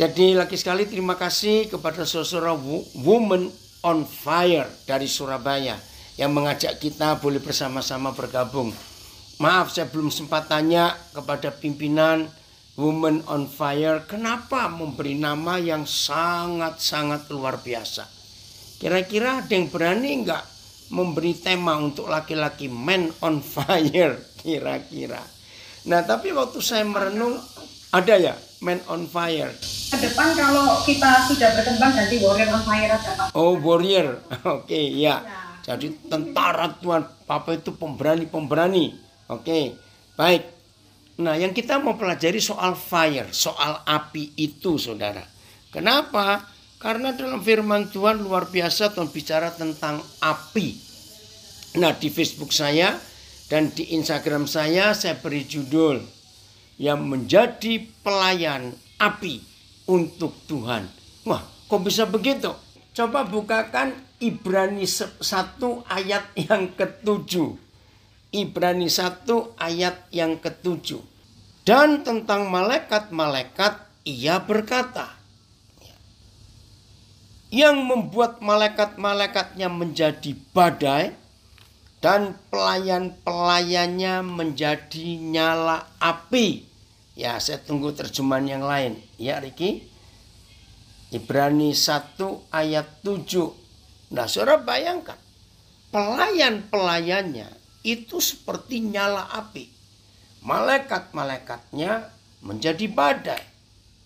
Jadi lagi sekali terima kasih kepada saudara Women on Fire dari Surabaya yang mengajak kita boleh bersama-sama bergabung. Maaf saya belum sempat tanya kepada pimpinan Women on Fire kenapa memberi nama yang sangat-sangat luar biasa. Kira-kira ada yang berani nggak memberi tema untuk laki-laki Men on Fire kira-kira. Nah tapi waktu saya merenung ada ya Men on Fire. Ke depan kalau kita sudah berkembang ganti Warrior on Fire aja Pak. Oh Warrior, oke ya. Jadi tentara Tuhan, Papa itu pemberani. Oke, baik. Nah yang kita mau pelajari soal fire, soal api itu saudara. Kenapa? Karena dalam firman Tuhan luar biasa Tuhan bicara tentang api. Nah di Facebook saya dan di Instagram saya beri judul yang menjadi pelayan api untuk Tuhan. Wah, kok bisa begitu? Coba bukakan Ibrani 1 ayat yang ke-7. Ibrani 1 ayat yang ke-7. Dan tentang malaikat-malaikat ia berkata, yang membuat malaikat-malaikatnya menjadi badai dan pelayan-pelayannya menjadi nyala api. Ya, saya tunggu terjemahan yang lain. Ya, Riki. Ibrani 1 ayat 7. Nah, saudara bayangkan. Pelayan-pelayannya itu seperti nyala api. Malaikat-malaikatnya menjadi badai.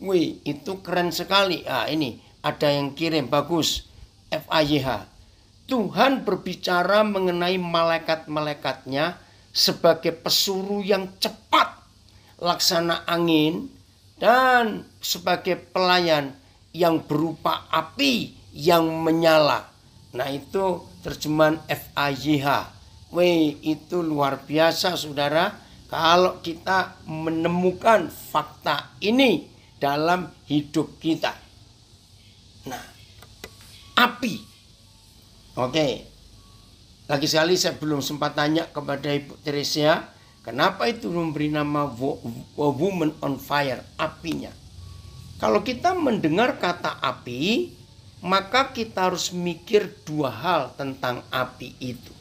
Wih, itu keren sekali. Ah, ini ada yang kirim. Bagus. FAYH. Tuhan berbicara mengenai malaikat-malaikatnya sebagai pesuruh yang cepat. Laksana angin dan sebagai pelayan yang berupa api yang menyala. Nah itu terjemahan FAYH. Wih itu luar biasa saudara. Kalau kita menemukan fakta ini dalam hidup kita. Nah api. Oke. Lagi sekali saya belum sempat tanya kepada Ibu Teresia. Kenapa itu memberi nama Woman on Fire, apinya? Kalau kita mendengar kata api, maka kita harus mikir dua hal tentang api itu.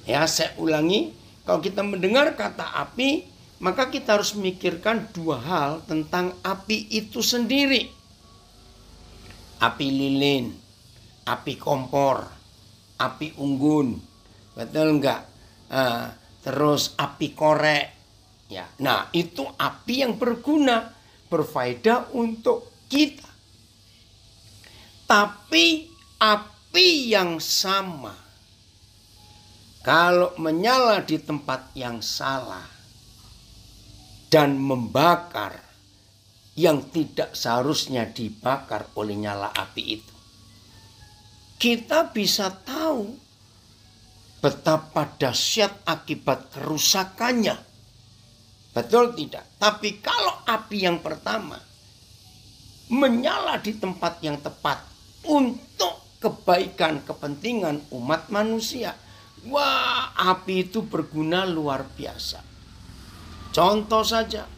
Ya, saya ulangi, kalau kita mendengar kata api, maka kita harus mikirkan dua hal tentang api itu sendiri. Api lilin, api kompor, api unggun, betul enggak? Terus api korek. Ya. Nah itu api yang berguna. Berfaedah untuk kita. Tapi api yang sama. Kalau menyala di tempat yang salah. Dan membakar. Yang tidak seharusnya dibakar oleh nyala api itu. Kita bisa tahu betapa dahsyat akibat kerusakannya. Betul tidak? Tapi kalau api yang pertama menyala di tempat yang tepat untuk kebaikan kepentingan umat manusia. Wah, api itu berguna luar biasa. Contoh saja,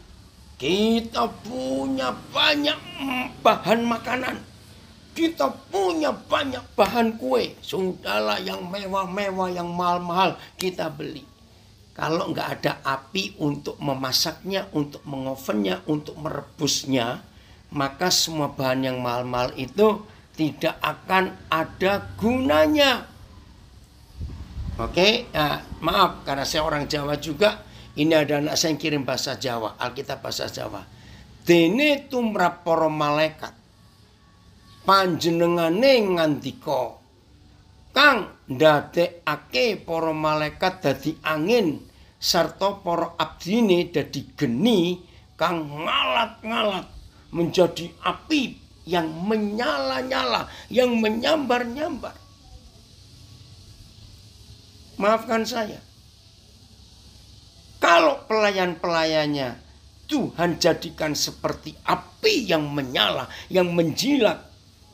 kita punya banyak bahan makanan. Kita punya banyak bahan kue. Sudahlah yang mewah-mewah, yang mahal-mahal kita beli. Kalau nggak ada api untuk memasaknya, untuk mengovennya, untuk merebusnya, maka semua bahan yang mahal-mahal itu tidak akan ada gunanya. Oke, nah, maaf karena saya orang Jawa juga. Ini ada anak saya yang kirim bahasa Jawa, Alkitab bahasa Jawa. Dene tumrap para malaikat. Panjenengane ngandika kang ndadekake para malaikat dadi angin sarta para abdine dadi geni kang ngalat-ngalat menjadi api yang menyala-nyala, yang menyambar-nyambar. Maafkan saya. Kalau pelayan-pelayannya Tuhan jadikan seperti api yang menyala, yang menjilat,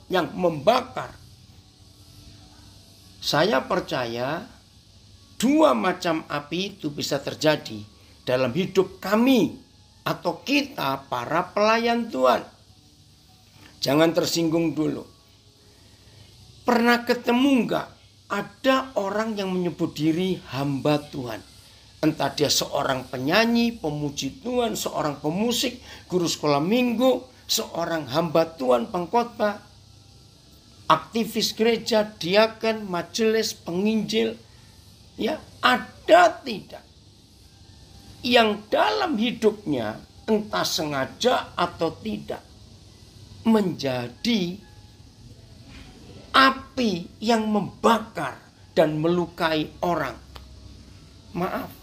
yang membakar. Saya percaya dua macam api itu bisa terjadi dalam hidup kami atau kita para pelayan Tuhan. Jangan tersinggung dulu. Pernah ketemu enggak ada orang yang menyebut diri hamba Tuhan? Entah dia seorang penyanyi, pemuji Tuhan, seorang pemusik, guru sekolah minggu, seorang hamba Tuhan, pengkhotbah, aktivis gereja, diaken, majelis, penginjil. Ya, ada tidak yang dalam hidupnya entah sengaja atau tidak menjadi api yang membakar dan melukai orang. Maaf.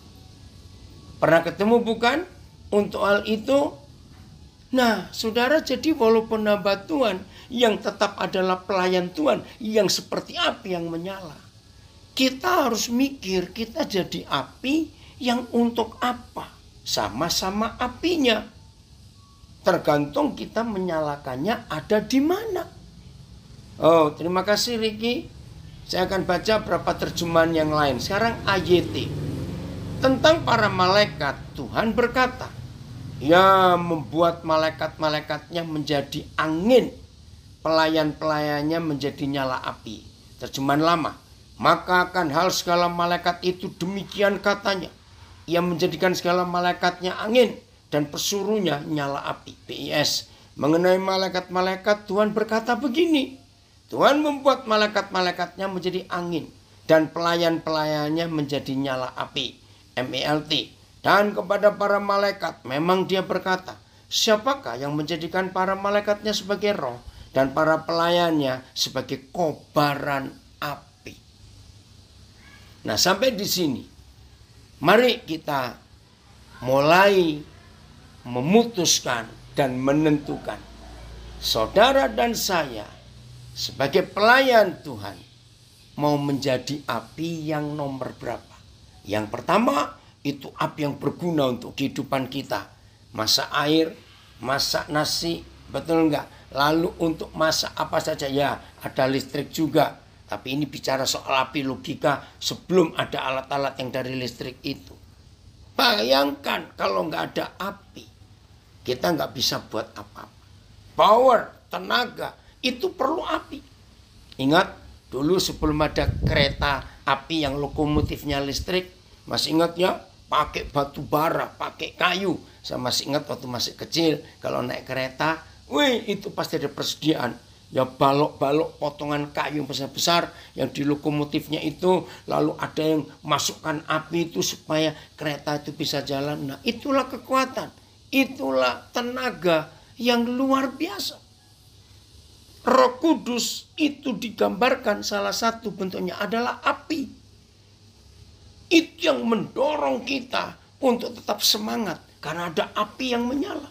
Pernah ketemu bukan untuk hal itu? Nah, saudara, jadi walaupun hamba Tuhan yang tetap adalah pelayan Tuhan yang seperti api yang menyala. Kita harus mikir kita jadi api yang untuk apa? Sama-sama apinya. Tergantung kita menyalakannya ada di mana. Oh, terima kasih Ricky. Saya akan baca beberapa terjemahan yang lain. Sekarang AYT. Tentang para malaikat, Tuhan berkata, Ia membuat malaikat-malaikatnya menjadi angin, pelayan-pelayannya menjadi nyala api. Terjemahan lama. Maka akan hal segala malaikat itu demikian katanya. Ia menjadikan segala malaikatnya angin dan pesuruhnya nyala api. PIS. Mengenai malaikat-malaikat, Tuhan berkata begini. Tuhan membuat malaikat-malaikatnya menjadi angin dan pelayan-pelayannya menjadi nyala api. MELT. Dan kepada para malaikat memang dia berkata, siapakah yang menjadikan para malaikatnya sebagai roh dan para pelayannya sebagai kobaran api. Nah, sampai di sini mari kita mulai memutuskan dan menentukan. Saudara dan saya sebagai pelayan Tuhan mau menjadi api yang nomor berapa? Yang pertama, itu api yang berguna untuk kehidupan kita. Masak air, masak nasi, betul enggak? Lalu untuk masak apa saja, ya ada listrik juga. Tapi ini bicara soal api logika sebelum ada alat-alat yang dari listrik itu. Bayangkan kalau enggak ada api, kita enggak bisa buat apa-apa. Power, tenaga, itu perlu api. Ingat, dulu sebelum ada kereta api yang lokomotifnya listrik, masih ingat ya? Pakai batu bara, pakai kayu. Saya masih ingat waktu masih kecil, kalau naik kereta, itu pasti ada persediaan. Ya balok-balok potongan kayu yang besar-besar yang di lokomotifnya itu. Lalu ada yang masukkan api itu supaya kereta itu bisa jalan. Nah, itulah kekuatan. Itulah tenaga yang luar biasa. Roh Kudus itu digambarkan salah satu bentuknya adalah api. Itu yang mendorong kita untuk tetap semangat karena ada api yang menyala.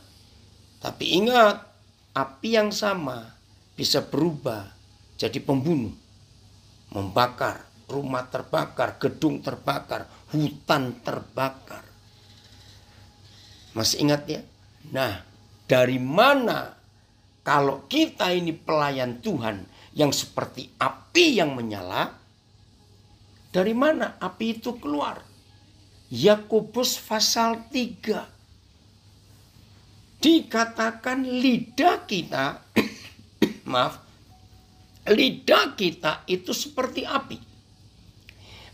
Tapi ingat, api yang sama bisa berubah jadi pembunuh. Membakar, rumah terbakar, gedung terbakar, hutan terbakar. Masih ingat ya? Nah, dari mana kalau kita ini pelayan Tuhan yang seperti api yang menyala? Dari mana api itu keluar? Yakobus pasal 3. Dikatakan lidah kita, maaf, lidah kita itu seperti api.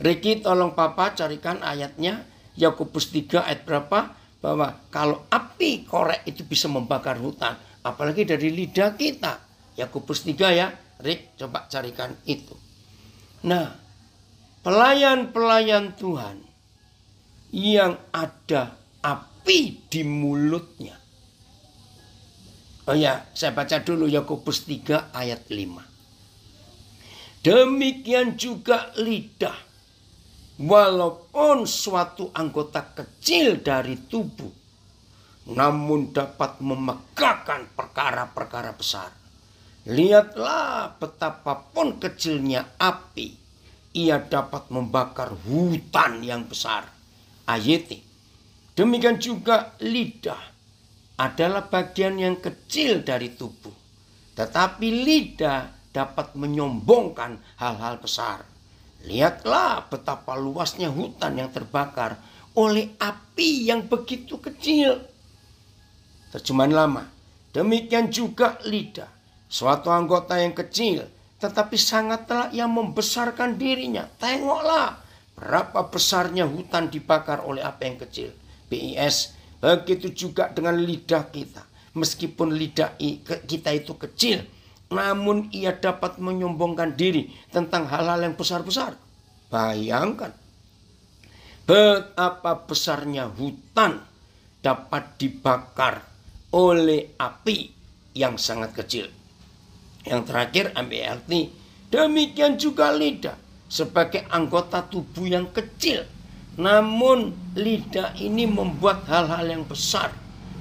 Ricky tolong Papa carikan ayatnya, Yakobus 3 ayat berapa? Bahwa kalau api korek itu bisa membakar hutan. Apalagi dari lidah kita. Yakobus 3 ya, Rick coba carikan itu. Nah, pelayan-pelayan Tuhan yang ada api di mulutnya. Oh ya, saya baca dulu Yakobus 3 ayat 5. Demikian juga lidah, walaupun suatu anggota kecil dari tubuh, namun dapat memegahkan perkara-perkara besar. Lihatlah betapapun kecilnya api, ia dapat membakar hutan yang besar. AYT. Demikian juga lidah adalah bagian yang kecil dari tubuh. Tetapi lidah dapat menyombongkan hal-hal besar. Lihatlah betapa luasnya hutan yang terbakar oleh api yang begitu kecil. Terjemahan lama. Demikian juga lidah Suatu anggota yang kecil, tetapi sangatlah ia membesarkan dirinya. Tengoklah berapa besarnya hutan dibakar oleh api yang kecil. BIS, begitu juga dengan lidah kita. Meskipun lidah kita itu kecil, namun ia dapat menyombongkan diri tentang hal-hal yang besar-besar. Bayangkan betapa besarnya hutan dapat dibakar oleh api yang sangat kecil. Yang terakhir, ambil arti, demikian juga lidah sebagai anggota tubuh yang kecil. Namun lidah ini membuat hal-hal yang besar.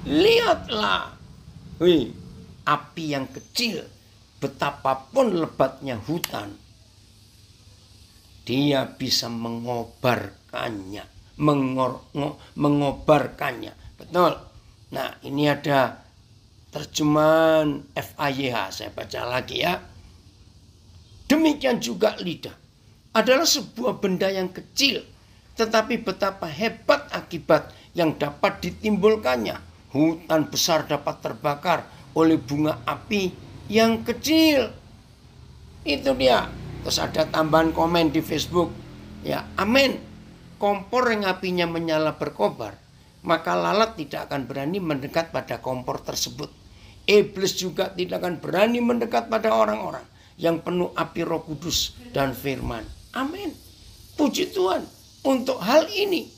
Lihatlah, api yang kecil, betapapun lebatnya hutan, dia bisa mengobarkannya, mengobarkannya. Betul. Nah, ini ada terjemahan FAYH, saya baca lagi ya. Demikian juga lidah adalah sebuah benda yang kecil, tetapi betapa hebat akibat yang dapat ditimbulkannya. Hutan besar dapat terbakar oleh bunga api yang kecil. Itu dia. Terus ada tambahan komen di Facebook. Ya, amin. Kompor yang apinya menyala berkobar, maka lalat tidak akan berani mendekat pada kompor tersebut. Iblis juga tidak akan berani mendekat pada orang-orang yang penuh api Roh Kudus dan firman. Amin. Puji Tuhan untuk hal ini.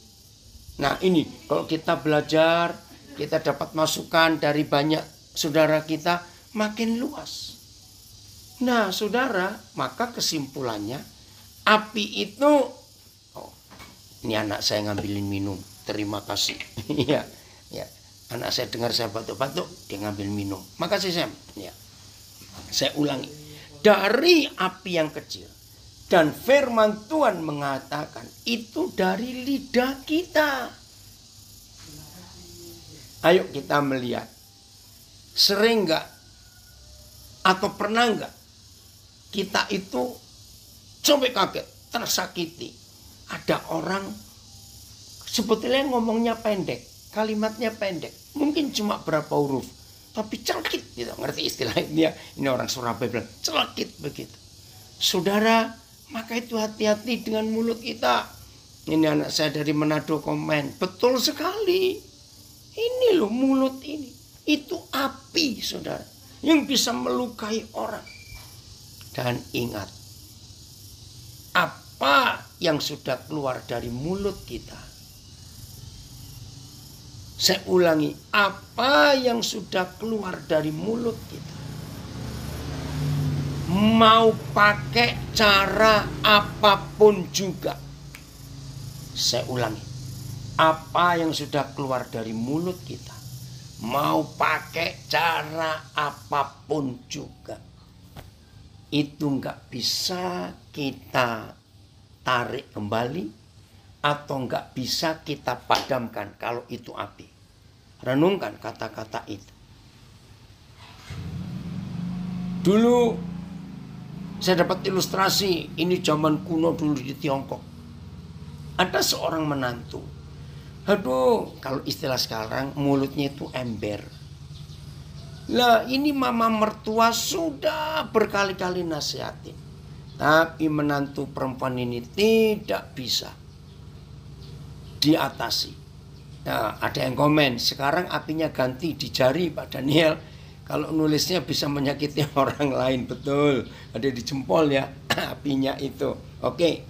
Nah, ini kalau kita belajar, kita dapat masukan dari banyak saudara kita, makin luas. Nah, saudara, maka kesimpulannya, api itu, ini anak saya ngambilin minum, terima kasih. Ya, ya. Anak saya dengar saya batuk-batuk, dia ngambil minum. Makasih Sam. Ya. Saya ulangi. Dari api yang kecil. Dan firman Tuhan mengatakan itu dari lidah kita. Ayo kita melihat. Sering enggak atau pernah enggak kita itu sampai kaget, tersakiti. Ada orang sebetulnya ngomongnya pendek, kalimatnya pendek. Mungkin cuma berapa huruf, tapi celekit gitu. Ngerti istilah ini ya? Ini orang Surabaya bilang celekit begitu. Saudara, maka itu hati-hati dengan mulut kita. Ini anak saya dari Manado komen, betul sekali. Ini loh mulut ini, itu api saudara, yang bisa melukai orang. Dan ingat, apa yang sudah keluar dari mulut kita, saya ulangi, apa yang sudah keluar dari mulut kita, mau pakai cara apapun juga. Saya ulangi, apa yang sudah keluar dari mulut kita, mau pakai cara apapun juga, itu nggak bisa kita tarik kembali atau nggak bisa kita padamkan kalau itu api. Renungkan kata-kata itu. Dulu saya dapat ilustrasi, ini zaman kuno dulu di Tiongkok. Ada seorang menantu. Aduh, kalau istilah sekarang mulutnya itu ember. Lah ini mama mertua sudah berkali-kali nasihatin. Tapi menantu perempuan ini tidak bisa diatasi. Nah, ada yang komen, sekarang apinya ganti di jari Pak Daniel. Kalau nulisnya bisa menyakiti orang lain, betul. Ada di jempol ya, apinya itu. Oke.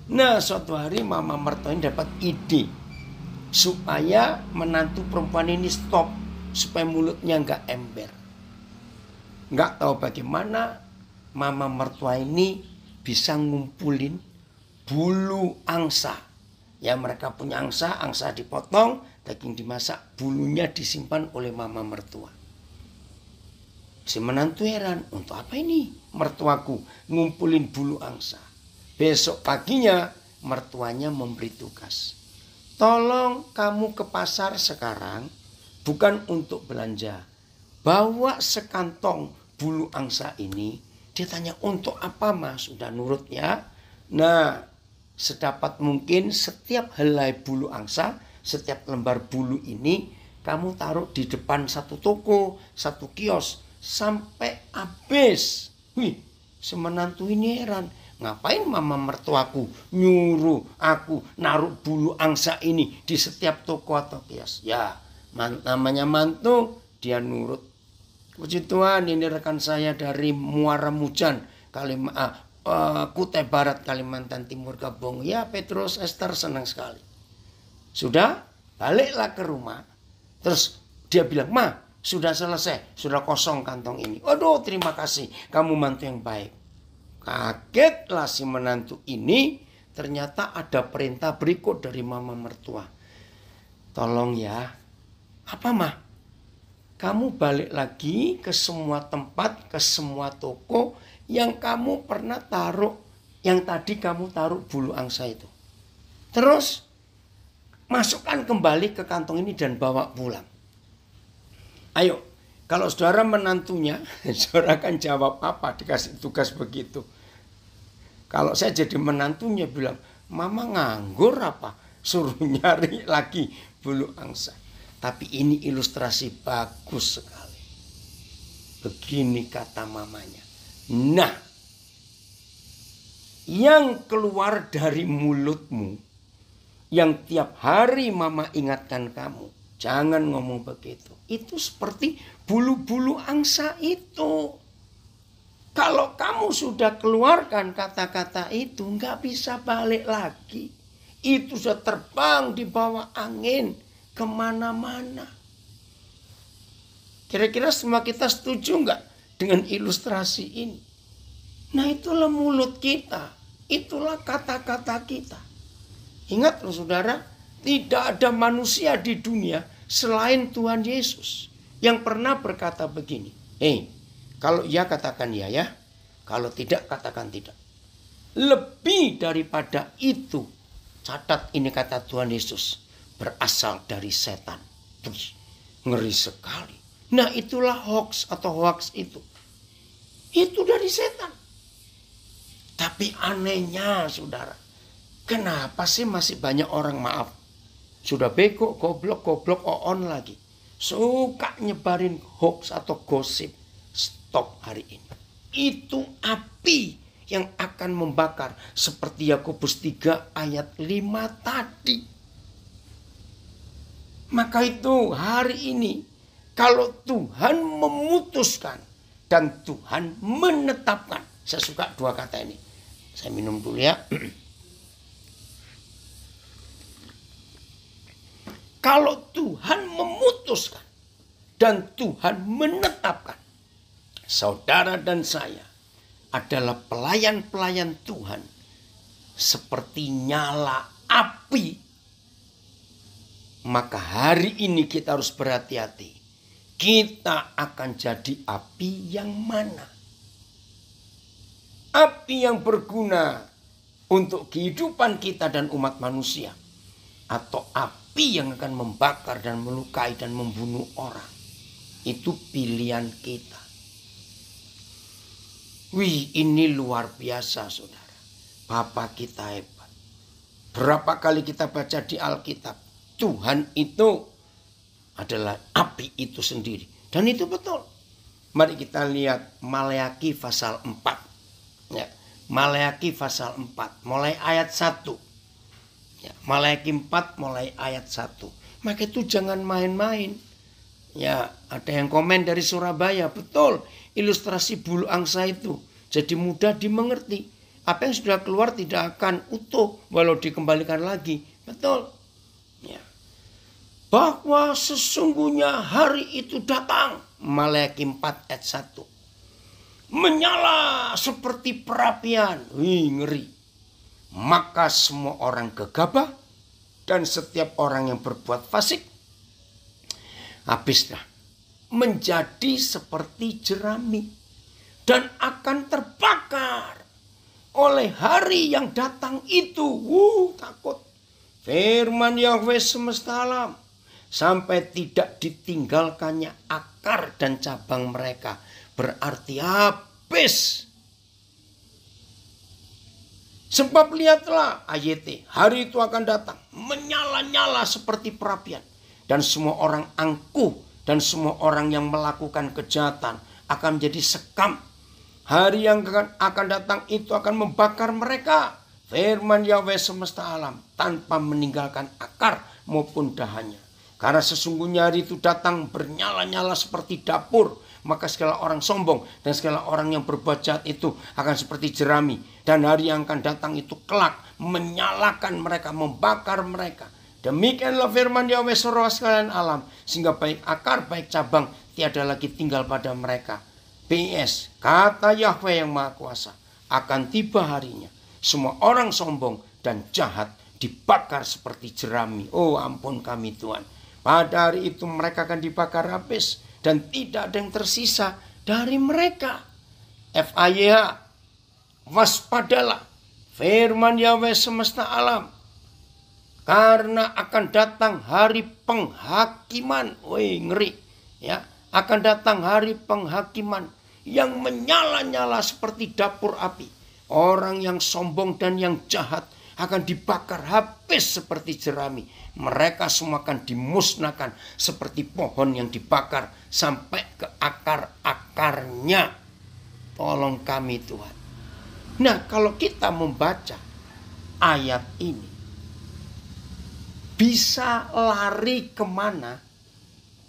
Nah, suatu hari mama mertua ini dapat ide supaya menantu perempuan ini stop, supaya mulutnya nggak ember. Nggak tahu bagaimana mama mertua ini bisa ngumpulin bulu angsa. Ya, mereka punya angsa, angsa dipotong, daging dimasak, bulunya disimpan oleh mama mertua. Si menantu heran, untuk apa ini mertuaku ngumpulin bulu angsa? Besok paginya mertuanya memberi tugas. Tolong kamu ke pasar sekarang, bukan untuk belanja. Bawa sekantong bulu angsa ini. Dia tanya, untuk apa mas? Udah nurut ya. Nah, sedapat mungkin setiap helai bulu angsa, setiap lembar bulu ini kamu taruh di depan satu toko, satu kios. sampai habis. Wih, semenantu ini heran. Ngapain mama mertuaku nyuruh aku naruh bulu angsa ini di setiap toko atau kios? Ya, namanya mantu, dia nurut. Puji Tuhan, ini rekan saya dari Muara Mujan, Kutai Barat, Kalimantan Timur gabung. Ya, Petrus, Esther senang sekali. Sudah, baliklah ke rumah. Terus dia bilang, "Ma, sudah selesai, sudah kosong kantong ini." Waduh, terima kasih, kamu mantu yang baik. Kagetlah si menantu ini, ternyata ada perintah berikut dari mama mertua. "Tolong ya, apa mah? Kamu balik lagi ke semua tempat, ke semua toko yang kamu pernah taruh, yang tadi kamu taruh bulu angsa itu. Terus masukkan kembali ke kantong ini dan bawa pulang." Ayo, kalau saudara menantunya, saudara akan jawab apa dikasih tugas begitu? Kalau saya jadi menantunya bilang, "Mama nganggur apa? Suruh nyari lagi bulu angsa." Tapi ini ilustrasi bagus sekali. Begini kata mamanya. "Nah, yang keluar dari mulutmu, yang tiap hari mama ingatkan kamu, jangan ngomong begitu. Itu seperti bulu-bulu angsa itu. Kalau kamu sudah keluarkan kata-kata itu, nggak bisa balik lagi. Itu sudah terbang di bawah angin kemana-mana." Kira-kira semua kita setuju nggak dengan ilustrasi ini? Nah, itulah mulut kita. Itulah kata-kata kita. Ingat loh saudara, tidak ada manusia di dunia selain Tuhan Yesus yang pernah berkata begini. Kalau iya katakan ya. Kalau tidak katakan tidak. Lebih daripada itu, catat ini kata Tuhan Yesus, berasal dari setan. Ngeri sekali. Nah, itulah hoax atau hoax itu. Itu dari setan. Tapi anehnya saudara, kenapa sih masih banyak orang, maaf, sudah bego, goblok, oon lagi, suka nyebarin hoax atau gosip? Stop hari ini. Itu api yang akan membakar seperti Yakobus 3 ayat 5 tadi. Maka itu hari ini kalau Tuhan memutuskan dan Tuhan menetapkan. Saya suka dua kata ini. Saya minum dulu ya. Kalau Tuhan memutuskan dan Tuhan menetapkan, saudara dan saya adalah pelayan-pelayan Tuhan seperti nyala api. Maka hari ini kita harus berhati-hati. Kita akan jadi api yang mana? Api yang berguna untuk kehidupan kita dan umat manusia, atau api yang akan membakar dan melukai dan membunuh orang? Itu pilihan kita. Wih, ini luar biasa saudara. Bapa kita hebat. Berapa kali kita baca di Alkitab, Tuhan itu adalah api itu sendiri. Dan itu betul. Mari kita lihat Maleakhi pasal 4. Ya, Maleakhi pasal 4, mulai ayat 1. Ya, Maleakhi 4 mulai ayat 1. Maka itu jangan main-main. Ya, ada yang komen dari Surabaya, betul, ilustrasi bulu angsa itu jadi mudah dimengerti. Apa yang sudah keluar tidak akan utuh walau dikembalikan lagi. Betul. Ya. Bahwa sesungguhnya hari itu datang. Maleakhi 4 ayat 1. Menyala seperti perapian. Wih, ngeri. Maka semua orang gegabah dan setiap orang yang berbuat fasik habislah menjadi seperti jerami dan akan terbakar oleh hari yang datang itu. Takut. Firman Yahweh semesta alam, sampai tidak ditinggalkannya akar dan cabang mereka. Berarti habis. Sebab lihatlah ayat, hari itu akan datang menyala-nyala seperti perapian, dan semua orang angkuh dan semua orang yang melakukan kejahatan akan menjadi sekam. Hari yang akan datang itu akan membakar mereka. Firman Yahweh semesta alam tanpa meninggalkan akar maupun dahannya. Karena sesungguhnya hari itu datang bernyala-nyala seperti dapur. Maka segala orang sombong dan segala orang yang berbuat jahat itu akan seperti jerami. Dan hari yang akan datang itu kelak menyalakan mereka, membakar mereka. Demikianlah firman Yahweh seluruh sekalian alam. Sehingga baik akar baik cabang tiada lagi tinggal pada mereka. PS, kata Yahweh yang Maha Kuasa, akan tiba harinya semua orang sombong dan jahat dibakar seperti jerami. Oh ampun kami Tuhan. Pada hari itu mereka akan dibakar habis dan tidak ada yang tersisa dari mereka. FAYH, waspadalah firman Yahweh semesta alam. Karena akan datang hari penghakiman. Wih ngeri ya. Akan datang hari penghakiman yang menyala-nyala seperti dapur api. Orang yang sombong dan yang jahat akan dibakar habis seperti jerami. Mereka semua akan dimusnahkan seperti pohon yang dibakar sampai ke akar-akarnya. Tolong kami Tuhan. Nah kalau kita membaca ayat ini, bisa lari kemana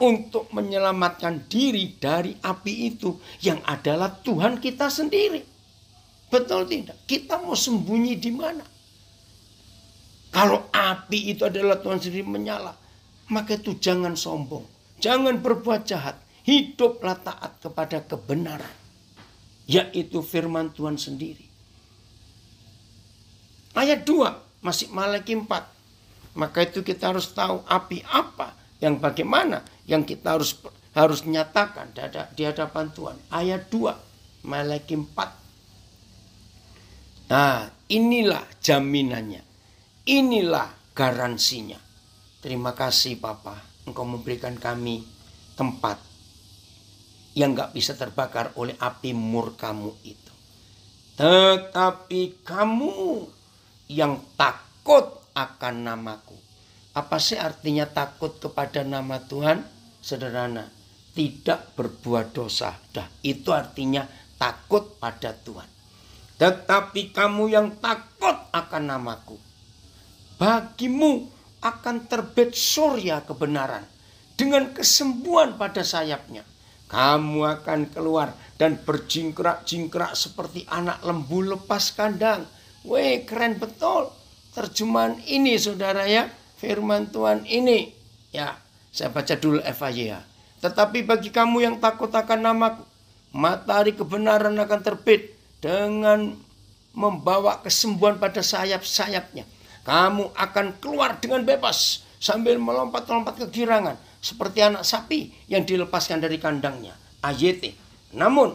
untuk menyelamatkan diri dari api itu yang adalah Tuhan kita sendiri. Betul tidak? Kita mau sembunyi di mana? Kalau api itu adalah Tuhan sendiri menyala, maka itu jangan sombong. Jangan berbuat jahat. Hiduplah taat kepada kebenaran. Yaitu firman Tuhan sendiri. Ayat 2, masih Malaki 4. Maka itu kita harus tahu api apa yang bagaimana yang kita harus nyatakan di hadapan Tuhan. Ayat 2, Malaki 4. Nah, inilah jaminannya. Inilah garansinya. Terima kasih Bapa, Engkau memberikan kami tempat yang gak bisa terbakar oleh api murka-Mu itu. Tetapi kamu yang takut akan nama-Ku. Apa sih artinya takut kepada nama Tuhan? Sederhana, tidak berbuat dosa. Dah, itu artinya takut pada Tuhan. Tetapi kamu yang takut akan nama-Ku, bagimu akan terbit surya kebenaran dengan kesembuhan pada sayapnya. Kamu akan keluar dan berjingkrak-jingkrak seperti anak lembu lepas kandang. Weh, keren betul terjemahan ini saudara ya. Firman Tuhan ini. Ya, saya baca dulu FAYH. Tetapi bagi kamu yang takut akan nama-Ku, matahari kebenaran akan terbit dengan membawa kesembuhan pada sayap-sayapnya. Kamu akan keluar dengan bebas sambil melompat-lompat kegirangan seperti anak sapi yang dilepaskan dari kandangnya. AYT. Namun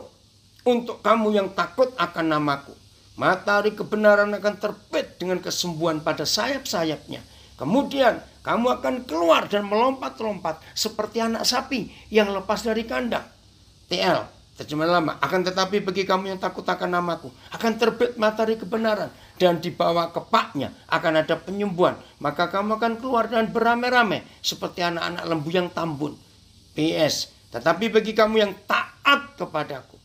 untuk kamu yang takut akan nama-Ku, matahari kebenaran akan terbit dengan kesembuhan pada sayap-sayapnya. Kemudian kamu akan keluar dan melompat-lompat seperti anak sapi yang lepas dari kandang. TL, terjemahan lama. Akan tetapi bagi kamu yang takut akan nama-Ku, akan terbit matahari kebenaran dan di bawah kepaknya akan ada penyembuhan. Maka kamu akan keluar dan beramai-ramai seperti anak-anak lembu yang tambun. PS, tetapi bagi kamu yang taat kepadaku,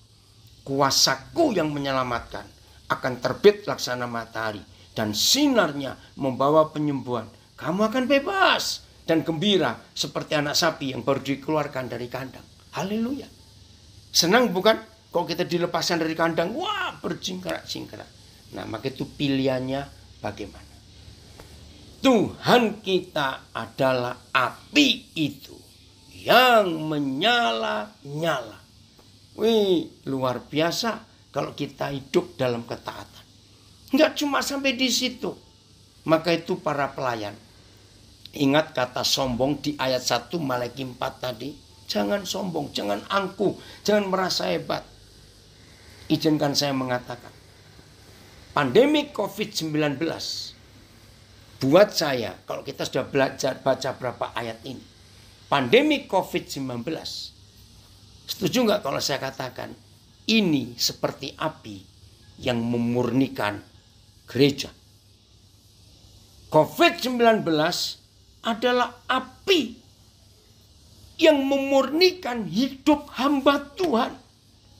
kuasa-Ku yang menyelamatkan akan terbit laksana matahari dan sinarnya membawa penyembuhan. Kamu akan bebas dan gembira seperti anak sapi yang baru dikeluarkan dari kandang. Haleluya. Senang bukan? Kalau kita dilepaskan dari kandang, wah berjingkrak-jingkrak. Nah maka itu pilihannya bagaimana? Tuhan kita adalah api itu yang menyala-nyala. Wih, luar biasa kalau kita hidup dalam ketaatan. Enggak cuma sampai di situ. Maka itu para pelayan. Ingat kata sombong di ayat 1 Malaki 4 tadi. Jangan sombong, jangan angkuh, jangan merasa hebat. Izinkan saya mengatakan. Pandemi COVID-19. Buat saya, kalau kita sudah belajar baca berapa ayat ini. Pandemi COVID-19. Setuju nggak kalau saya katakan. Ini seperti api yang memurnikan gereja. COVID-19 adalah api yang memurnikan hidup hamba Tuhan.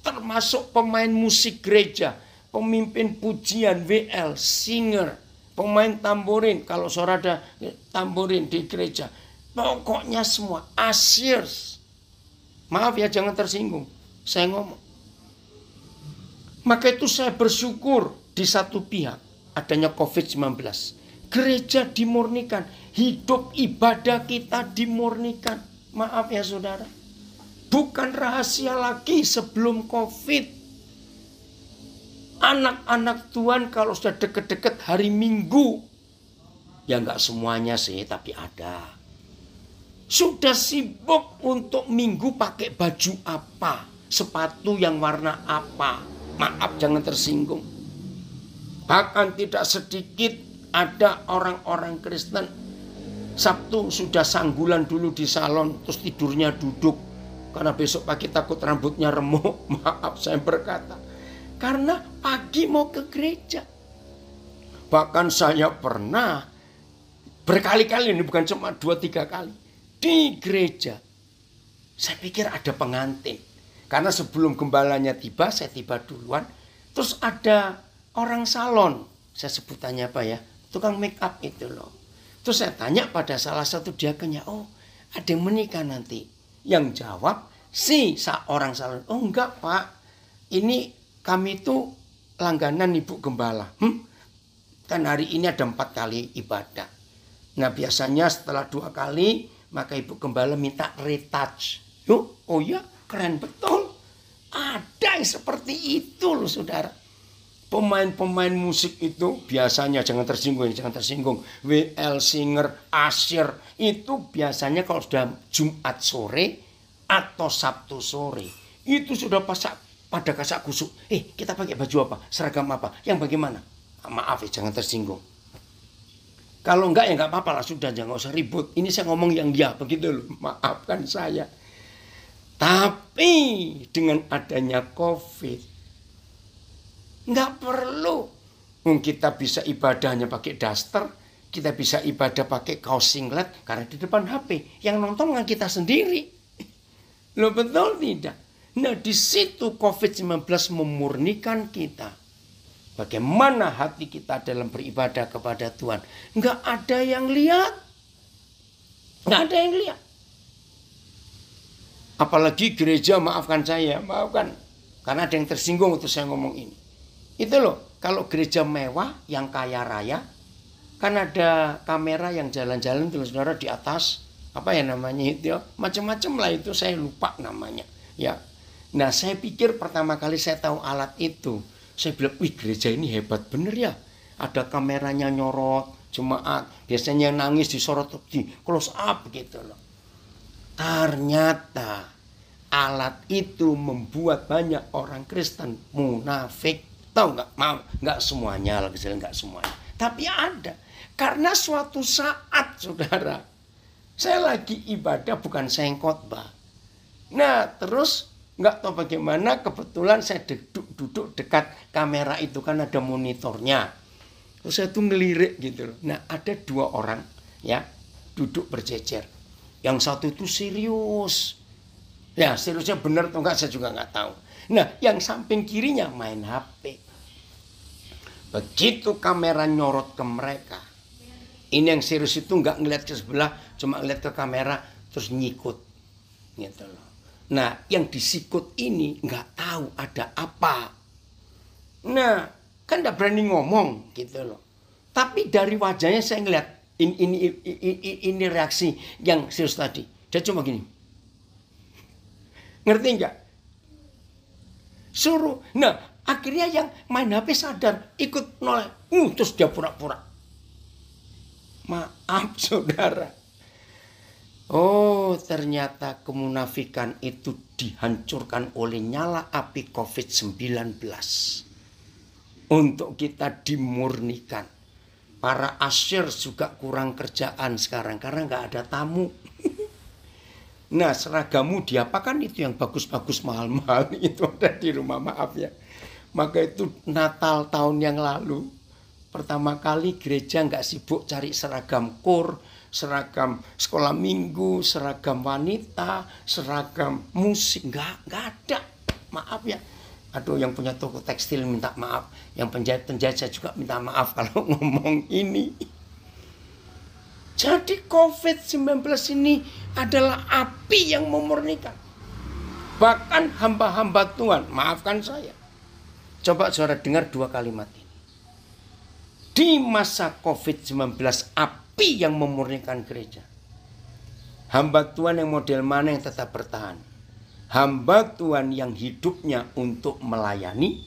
termasuk pemain musik gereja, pemimpin pujian, WL, singer, pemain tamborin, kalau saudara ada tamborin di gereja, pokoknya semua, ushers. Maaf ya, jangan tersinggung, saya ngomong. Maka itu saya bersyukur di satu pihak adanya COVID-19. Gereja dimurnikan, hidup ibadah kita dimurnikan. Maaf ya saudara, bukan rahasia lagi sebelum COVID. Anak-anak Tuhan kalau sudah deket-deket hari Minggu, ya nggak semuanya sih, tapi ada. Sudah sibuk untuk Minggu pakai baju apa, sepatu yang warna apa. Maaf jangan tersinggung. Bahkan tidak sedikit ada orang-orang Kristen Sabtu sudah sanggulan dulu di salon, terus tidurnya duduk. Karena besok pagi takut rambutnya remuk. Maaf saya berkata, karena pagi mau ke gereja. Bahkan saya pernah berkali-kali, ini bukan cuma 2-3 kali, di gereja. Saya pikir ada pengantin. Karena sebelum gembalanya tiba, saya tiba duluan. Terus ada orang salon, saya sebutannya apa ya, tukang make up itu loh. Terus saya tanya pada salah satu diakennya, oh ada yang menikah nanti. Yang jawab si orang salon, oh enggak pak, ini kami itu langganan ibu gembala. Kan hari ini ada 4 kali ibadah. Nah biasanya setelah 2 kali, maka ibu gembala minta retouch. Oh ya, keren betul. Ada yang seperti itu loh saudara. Pemain-pemain musik itu biasanya, jangan tersinggung. WL, singer, usher itu biasanya kalau sudah Jumat sore atau Sabtu sore. Itu sudah pada kasak kusuk. Kita pakai baju apa? Seragam apa? Yang bagaimana? Maaf ya, jangan tersinggung. Kalau enggak ya enggak apa-apa lah, sudah jangan usah ribut. Ini saya ngomong yang ya begitu loh. Maafkan saya. Tapi dengan adanya COVID, nggak perlu. Kita bisa ibadahnya pakai daster, kita bisa ibadah pakai kaos singlet karena di depan HP. Yang nonton kan kita sendiri. Loh betul tidak? Nah di situ COVID-19 memurnikan kita. Bagaimana hati kita dalam beribadah kepada Tuhan. Nggak ada yang lihat. Nggak ada yang lihat. Apalagi gereja, maafkan saya, maafkan. Karena ada yang tersinggung untuk saya ngomong ini. Itu loh, kalau gereja mewah yang kaya raya, kan ada kamera yang jalan-jalan terus saudara di atas. Apa ya namanya itu ya? Macam-macam lah itu, saya lupa namanya. Ya. Nah saya pikir pertama kali saya tahu alat itu, saya bilang, wih gereja ini hebat bener ya. Ada kameranya nyorot, jemaat. Biasanya yang nangis disorot, di close up gitu loh. Ternyata alat itu membuat banyak orang Kristen munafik. Tahu nggak? Nggak semuanya, nggak semuanya. Tapi ada. Karena suatu saat, saudara, saya lagi ibadah, bukan saya yang khotbah. Nah, terus nggak tahu bagaimana, kebetulan saya duduk dekat kamera itu, kan ada monitornya. Terus saya tuh ngelirik gitu loh. Nah, ada 2 orang ya duduk berjejer. Yang satu itu serius. Ya, seriusnya benar atau enggak saya juga nggak tahu. Nah, yang samping kirinya main HP. Begitu kamera nyorot ke mereka, ini yang serius itu nggak ngeliat ke sebelah, cuma ngeliat ke kamera terus nyikut, gitu loh. Nah, yang disikut ini nggak tahu ada apa. Nah, kan nggak berani ngomong, gitu loh. Tapi dari wajahnya saya ngeliat ini reaksi yang serius tadi. Dia cuma gini. Ngerti nggak? Suruh. Nah, akhirnya yang main HP sadar, ikut noleh. Terus dia pura-pura. Maaf saudara. Oh, ternyata kemunafikan itu dihancurkan oleh nyala api COVID-19. Untuk kita dimurnikan. Para asyir juga kurang kerjaan sekarang karena nggak ada tamu. Nah, seragamu diapakan itu yang bagus-bagus mahal-mahal itu ada di rumah, maaf ya. Maka itu Natal tahun yang lalu, pertama kali gereja nggak sibuk cari seragam kur, seragam sekolah minggu, seragam wanita, seragam musik, nggak ada. maaf ya. Aduh, yang punya toko tekstil minta maaf. Yang penjahit-penjahit saya juga minta maaf kalau ngomong ini. Jadi COVID-19 ini adalah api yang memurnikan. Bahkan hamba-hamba Tuhan, maafkan saya. Coba saudara dengar 2 kalimat ini. Di masa COVID-19, api yang memurnikan gereja. Hamba Tuhan yang model mana yang tetap bertahan? Hamba Tuhan yang hidupnya untuk melayani,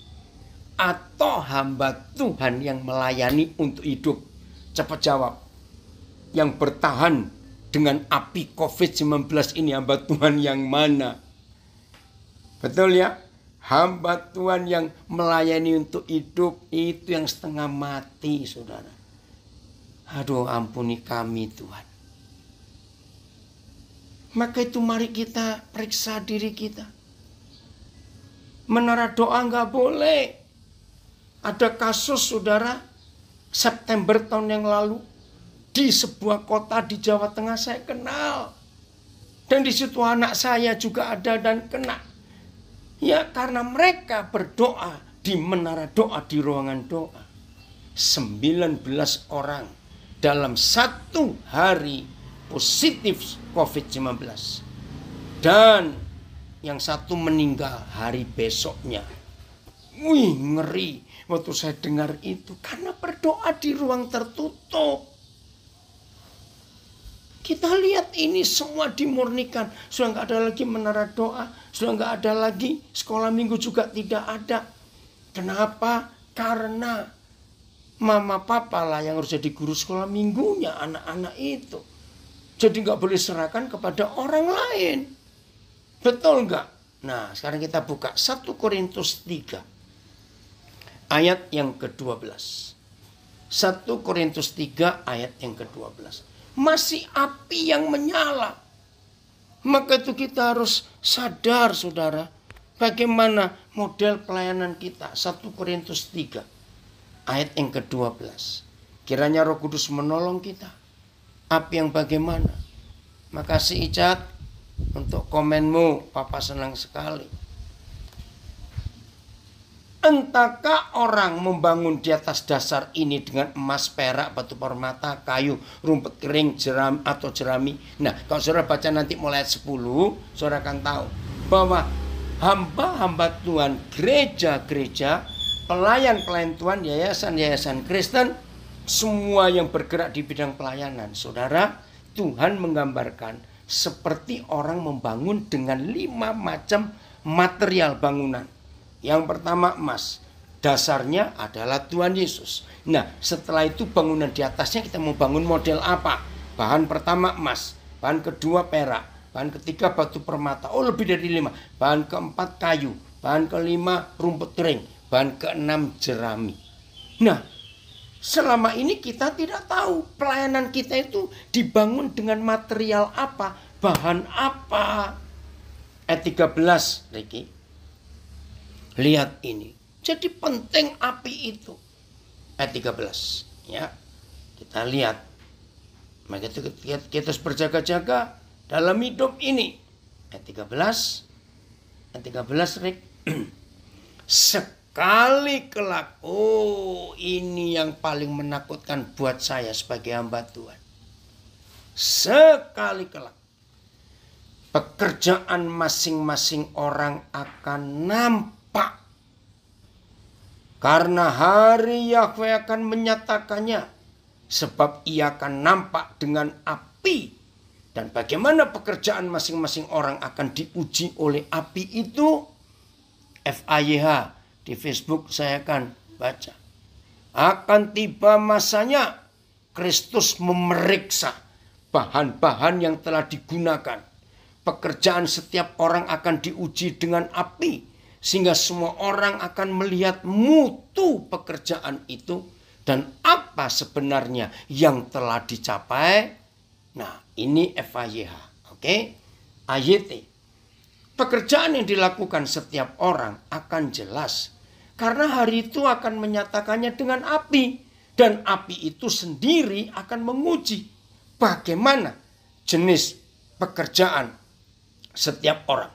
atau hamba Tuhan yang melayani untuk hidup? Cepat jawab. Yang bertahan dengan api COVID-19 ini hamba Tuhan yang mana? Betul ya? Hamba Tuhan yang melayani untuk hidup itu yang setengah mati, saudara. Aduh, ampuni kami Tuhan. Maka itu mari kita periksa diri kita. Menara doa nggak boleh. Ada kasus saudara, September tahun yang lalu, di sebuah kota di Jawa Tengah saya kenal. Dan di situ anak saya juga ada dan kena. Ya karena mereka berdoa di menara doa, di ruangan doa. 19 orang dalam 1 hari positif COVID-19. Dan yang satu meninggal hari besoknya. Wih, ngeri waktu saya dengar itu. Karena berdoa di ruang tertutup. Kita lihat ini semua dimurnikan. Sudah nggak ada lagi menara doa. Sudah nggak ada lagi sekolah minggu juga tidak ada. Kenapa? Karena mama papa lah yang harus jadi guru sekolah minggunya anak-anak itu. Jadi nggak boleh serahkan kepada orang lain. Betul nggak? Nah sekarang kita buka 1 Korintus 3. Ayat yang ke-12. 1 Korintus 3 ayat yang ke-12. Masih api yang menyala. Maka itu kita harus sadar saudara. Bagaimana model pelayanan kita. 1 Korintus 3 ayat yang ke-12. Kiranya Roh Kudus menolong kita. Api yang bagaimana. Makasih Icat untuk komenmu. Papa senang sekali. Entahkah orang membangun di atas dasar ini dengan emas, perak, batu permata, kayu, rumput kering, jerami. Nah, kalau saudara baca nanti mulai ayat 10, saudara akan tahu bahwa hamba-hamba Tuhan, gereja-gereja, pelayan-pelayan Tuhan, yayasan-yayasan Kristen, semua yang bergerak di bidang pelayanan. Saudara, Tuhan menggambarkan seperti orang membangun dengan 5 macam material bangunan. Yang pertama emas, dasarnya adalah Tuhan Yesus. Nah setelah itu bangunan di atasnya kita mau bangun model apa? Bahan pertama emas, bahan kedua perak, bahan ketiga batu permata, oh lebih dari 5. Bahan keempat kayu, bahan kelima rumput kering, bahan keenam jerami. Nah selama ini kita tidak tahu pelayanan kita itu dibangun dengan material apa, bahan apa. Ayat 13 Ricky. Lihat ini. Jadi penting api itu. Ayat 13. Ya. Kita lihat. Maka kita harus berjaga-jaga dalam hidup ini. Ayat 13. Ayat 13 Rik. Sekali kelak. Oh ini yang paling menakutkan buat saya sebagai hamba Tuhan. Sekali kelak. Pekerjaan masing-masing orang akan nampak. Karena hari Yahweh akan menyatakannya. Sebab ia akan nampak dengan api. Dan bagaimana pekerjaan masing-masing orang akan diuji oleh api itu. FAYH di Facebook saya akan baca. Akan tiba masanya Kristus memeriksa bahan-bahan yang telah digunakan. Pekerjaan setiap orang akan diuji dengan api. Sehingga semua orang akan melihat mutu pekerjaan itu. Dan apa sebenarnya yang telah dicapai. Nah ini FAYH. Oke. AYT. Pekerjaan yang dilakukan setiap orang akan jelas. Karena hari itu akan menyatakannya dengan api. Dan api itu sendiri akan menguji. Bagaimana jenis pekerjaan setiap orang.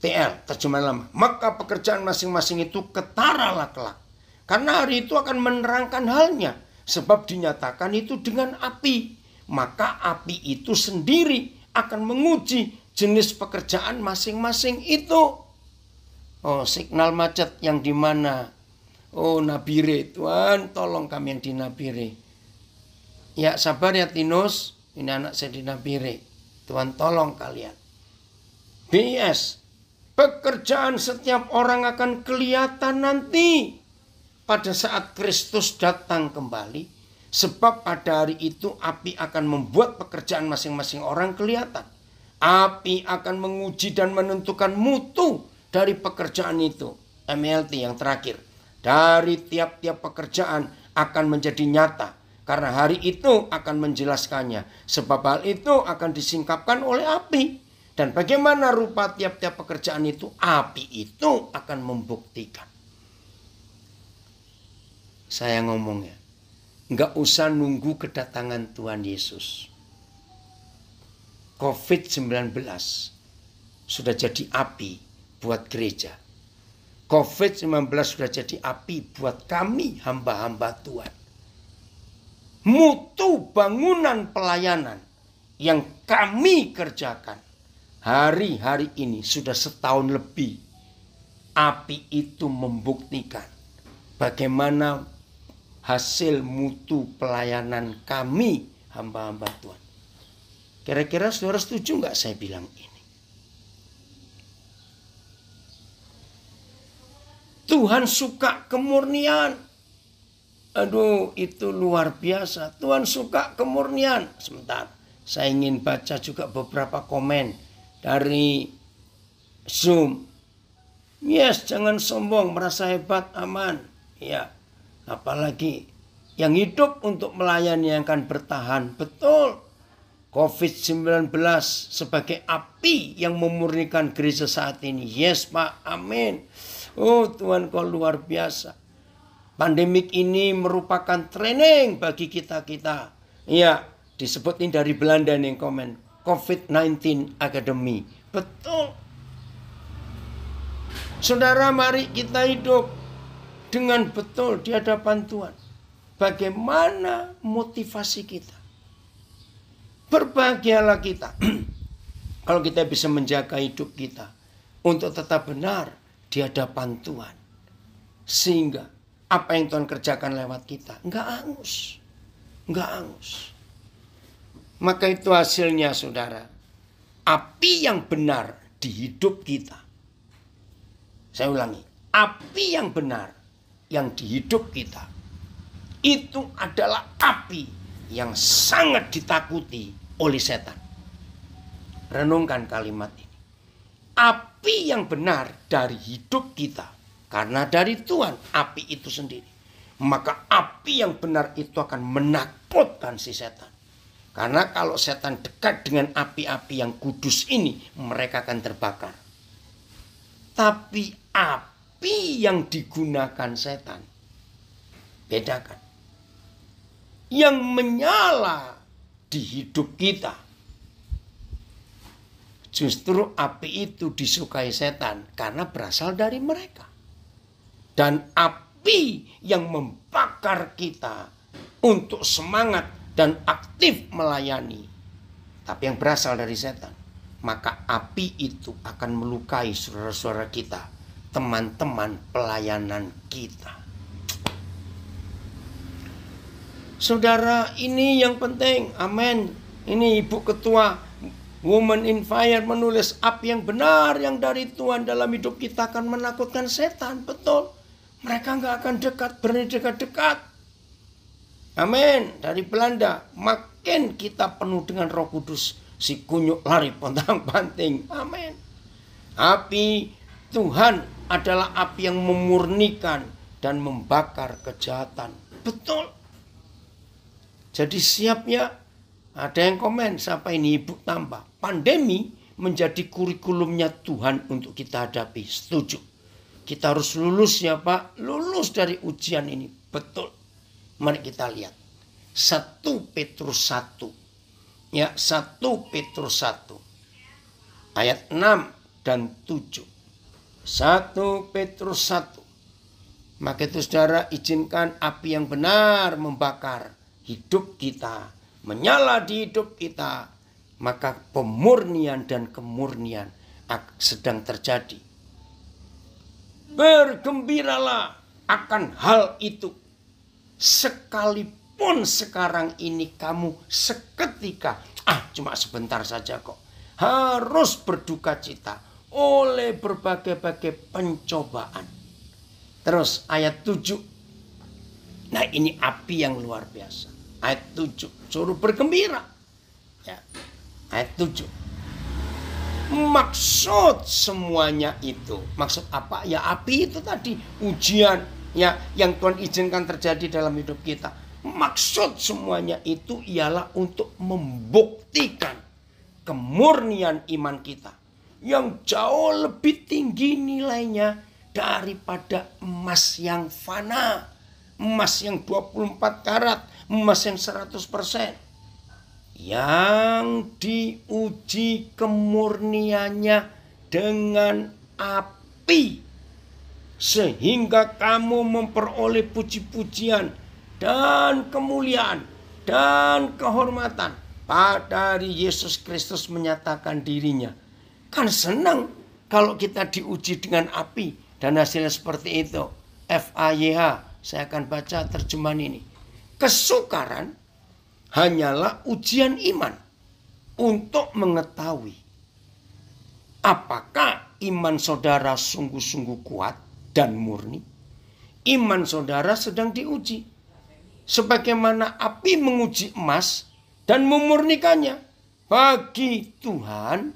TL, terjemahan lama. Maka pekerjaan masing-masing itu ketaralah kelak. Karena hari itu akan menerangkan halnya. Sebab dinyatakan itu dengan api. Maka api itu sendiri akan menguji jenis pekerjaan masing-masing itu. Oh, signal macet yang di mana? Oh, Nabire. Tuhan, tolong kami yang di Nabire. Ya, sabar ya Tinus. Ini anak saya di Nabire. Tuhan, tolong kalian. BS. Pekerjaan setiap orang akan kelihatan nanti. Pada saat Kristus datang kembali. Sebab pada hari itu api akan membuat pekerjaan masing-masing orang kelihatan. Api akan menguji dan menentukan mutu dari pekerjaan itu. MLT yang terakhir. Dari tiap-tiap pekerjaan akan menjadi nyata. Karena hari itu akan menjelaskannya. Sebab hal itu akan disingkapkan oleh api. Dan bagaimana rupa tiap-tiap pekerjaan itu? Api itu akan membuktikan. Saya ngomongnya. Nggak usah nunggu kedatangan Tuhan Yesus. COVID-19 sudah jadi api buat gereja. COVID-19 sudah jadi api buat kami hamba-hamba Tuhan. Mutu bangunan pelayanan yang kami kerjakan hari-hari ini sudah setahun lebih. Api itu membuktikan bagaimana hasil mutu pelayanan kami hamba-hamba Tuhan. Kira-kira saudara setuju nggak saya bilang ini? Tuhan suka kemurnian. Aduh, itu luar biasa. Tuhan suka kemurnian. Sebentar, saya ingin baca juga beberapa komen dari Zoom. Yes, jangan sombong, merasa hebat, aman. Ya, apalagi yang hidup untuk melayani yang akan bertahan. Betul. COVID-19 sebagai api yang memurnikan gereja saat ini. Yes, Pak. Amin. Oh, Tuhan, kau luar biasa. Pandemik ini merupakan training bagi kita-kita. Ya, disebutin dari Belanda nih komen. COVID-19 Academy. Betul. Saudara, mari kita hidup dengan betul di hadapan Tuhan. Bagaimana motivasi kita? Berbahagialah kita kalau kita bisa menjaga hidup kita untuk tetap benar di hadapan Tuhan. Sehingga apa yang Tuhan kerjakan lewat kita enggak angus. Enggak angus. Maka itu hasilnya, saudara. Api yang benar di hidup kita. Saya ulangi. Api yang benar yang di hidup kita. Itu adalah api yang sangat ditakuti oleh setan. Renungkan kalimat ini. Api yang benar dari hidup kita. Karena dari Tuhan api itu sendiri. Maka api yang benar itu akan menakutkan si setan. Karena kalau setan dekat dengan api-api yang kudus ini, mereka akan terbakar. Tapi api yang digunakan setan, bedakan. Yang menyala di hidup kita. Justru api itu disukai setan karena berasal dari mereka. Dan api yang membakar kita untuk semangat dan aktif melayani. Tapi yang berasal dari setan. Maka api itu akan melukai saudara-saudara kita. Teman-teman pelayanan kita. Saudara, ini yang penting. Amin. Ini Ibu Ketua Women in Fire menulis api yang benar yang dari Tuhan dalam hidup kita akan menakutkan setan. Betul. Mereka nggak akan berani dekat-dekat. Amin. Dari Belanda. Makin kita penuh dengan Roh Kudus. Si kunyuk lari pontang-panting. Amin. Api Tuhan adalah api yang memurnikan dan membakar kejahatan. Betul. Jadi siap ya. Ada yang komen, siapa ini Ibu tambah. Pandemi menjadi kurikulumnya Tuhan untuk kita hadapi. Setuju. Kita harus lulus ya Pak. Lulus dari ujian ini. Betul. Mari kita lihat. 1 Petrus 1. Ya, 1 Petrus 1. Ayat 6. dan 7. 1 Petrus 1. Maka itu saudara, izinkan api yang benar membakar hidup kita, menyala di hidup kita. Maka pemurnian dan kemurnian sedang terjadi. Bergembiralah akan hal itu. Sekalipun sekarang ini kamu seketika, cuma sebentar saja kok, harus berduka cita oleh berbagai-bagai pencobaan. Terus ayat 7. Nah, ini api yang luar biasa. Ayat 7. Suruh bergembira. Ya. Ayat 7. Maksud semuanya itu. Maksud apa? Ya api itu tadi. Ujian ya yang Tuhan izinkan terjadi dalam hidup kita. Maksud semuanya itu ialah untuk membuktikan kemurnian iman kita. Yang jauh lebih tinggi nilainya daripada emas yang fana, emas yang 24 karat, emas yang 100%. Yang diuji kemurniannya dengan api. Sehingga kamu memperoleh puji-pujian dan kemuliaan dan kehormatan pada hari Yesus Kristus menyatakan dirinya. Kan senang kalau kita diuji dengan api. Dan hasilnya seperti itu. FAYH. Saya akan baca terjemahan ini. Kesukaran hanyalah ujian iman. Untuk mengetahui apakah iman saudara sungguh-sungguh kuat dan murni. Iman saudara sedang diuji. Sebagaimana api menguji emas dan memurnikannya. Bagi Tuhan,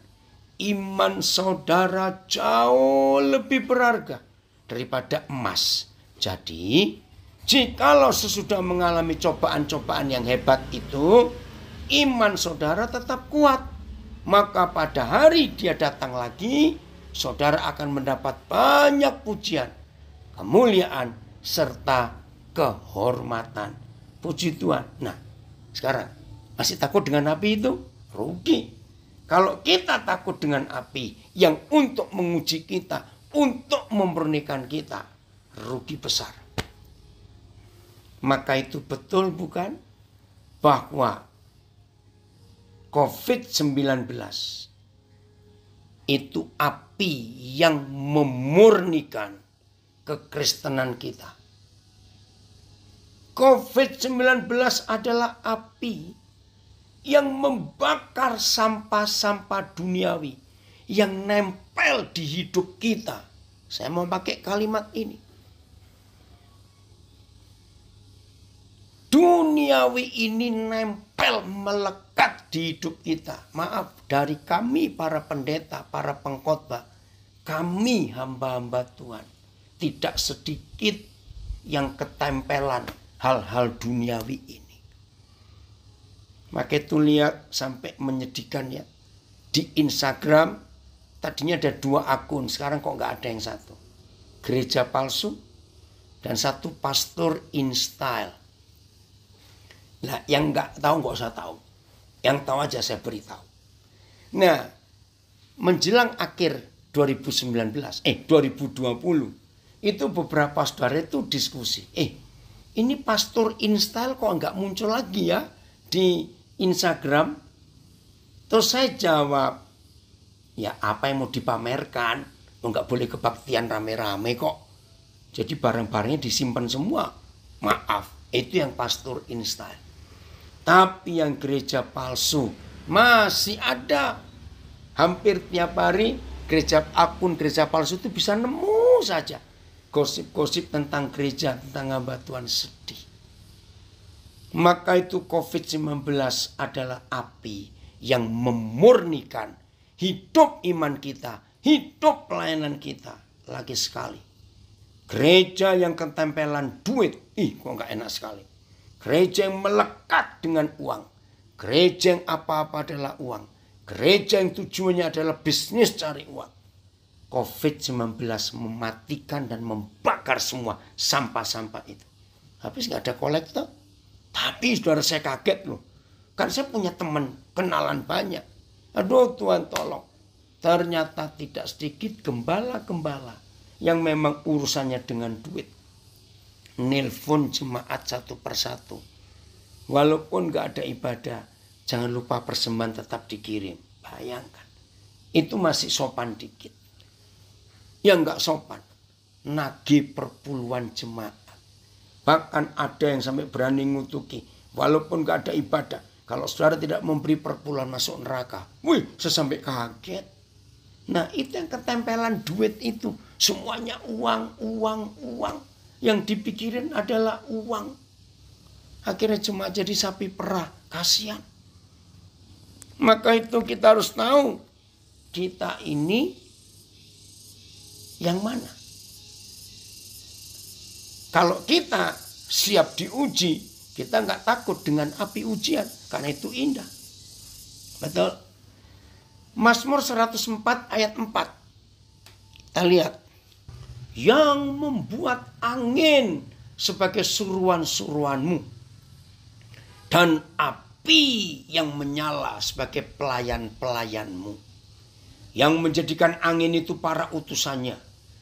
iman saudara jauh lebih berharga daripada emas. Jadi, jikalau sesudah mengalami cobaan-cobaan yang hebat itu, iman saudara tetap kuat. Maka pada hari dia datang lagi, saudara akan mendapat banyak pujian, kemuliaan, serta kehormatan. Puji Tuhan. Nah, sekarang masih takut dengan api itu? Rugi. Kalau kita takut dengan api yang untuk menguji kita, untuk memurnikan kita, rugi besar. Maka itu betul bukan? Bahwa COVID-19 itu api yang memurnikan kekristenan kita. COVID-19 adalah api yang membakar sampah-sampah duniawi yang nempel di hidup kita. Saya mau pakai kalimat ini. Duniawi ini nempel, melekat di hidup kita. Maaf, dari kami para pendeta, para pengkhotbah, kami hamba-hamba Tuhan, tidak sedikit yang ketempelan hal-hal duniawi ini. Maka itu lihat sampai menyedihkan ya. Di Instagram tadinya ada 2 akun, sekarang kok nggak ada yang satu. Gereja palsu dan satu pastor in style. Nah, yang nggak tahu nggak usah tahu. Yang tahu aja saya beritahu. Nah, menjelang akhir 2020, itu beberapa saudara itu diskusi. Ini pastor in style kok nggak muncul lagi ya di Instagram. Terus saya jawab, ya apa yang mau dipamerkan? Nggak boleh kebaktian rame-rame kok. Jadi barang-barangnya disimpan semua. Maaf, itu yang pastor in style. Tapi yang gereja palsu masih ada. Hampir tiap hari akun gereja palsu itu bisa nemu saja gosip-gosip tentang gereja, tentang hamba Tuhan. Sedih. Maka itu COVID-19 adalah api yang memurnikan hidup iman kita, hidup pelayanan kita. Lagi sekali, gereja yang ketempelan duit, kok nggak enak sekali. Gereja yang melekat dengan uang, gereja yang apa-apa adalah uang, gereja yang tujuannya adalah bisnis cari uang. COVID-19 mematikan dan membakar semua sampah-sampah itu. Habis nggak ada kolektor. Tapi saudara, saya kaget loh. Kan saya punya teman, kenalan banyak. Aduh Tuhan tolong. ternyata tidak sedikit gembala-gembala yang memang urusannya dengan duit. Nelpon jemaat satu persatu. Walaupun gak ada ibadah, jangan lupa persembahan tetap dikirim. Bayangkan, itu masih sopan dikit. Yang gak sopan, nagih perpuluhan jemaat. Bahkan ada yang sampai berani ngutuki, walaupun gak ada ibadah, kalau saudara tidak memberi perpuluhan masuk neraka. Wih, saya sampai kaget. Nah, itu yang ketempelan duit itu. Semuanya uang, uang, uang. Yang dipikirin adalah uang. Akhirnya jemaat jadi sapi perah. Kasihan. Maka itu kita harus tahu. Kita ini yang mana? Kalau kita siap diuji, kita nggak takut dengan api ujian. Karena itu indah. Betul. Mazmur 104 ayat 4. Kita lihat. Yang membuat angin sebagai suruhan-suruhanmu. Dan api yang menyala sebagai pelayan-pelayanmu. Yang menjadikan angin itu para utusannya.